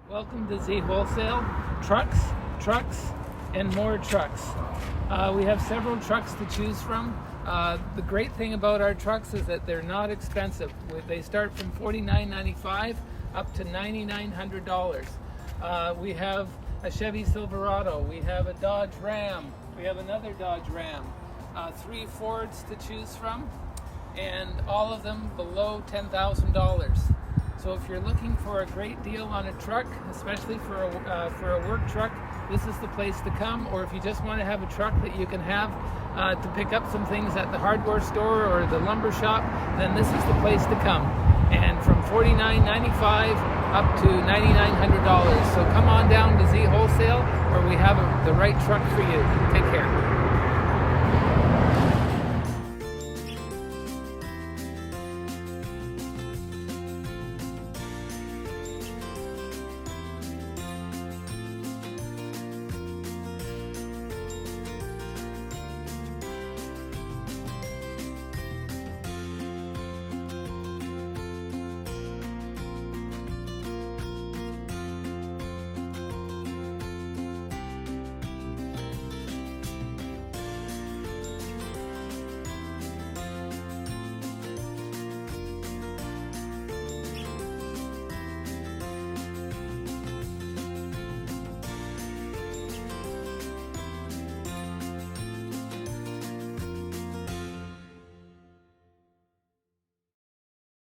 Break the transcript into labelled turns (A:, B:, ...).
A: Welcome to Z Wholesale. Trucks, and more trucks. We have several trucks to choose from. The great thing about our trucks is that they're not expensive. They start from $49.95 up to $9,900. We have a Chevy Silverado. We have a Dodge Ram. We have another Dodge Ram. 3 Fords to choose from, and all of them below $10,000. So if you're looking for a great deal on a truck, especially for a work truck, this is the place to come. Or if you just want to have a truck that you can have to pick up some things at the hardware store or the lumber shop, then this is the place to come. And from $49.95 up to $9,900. So come on down to Z Wholesale, where we have the right truck for you. Take care.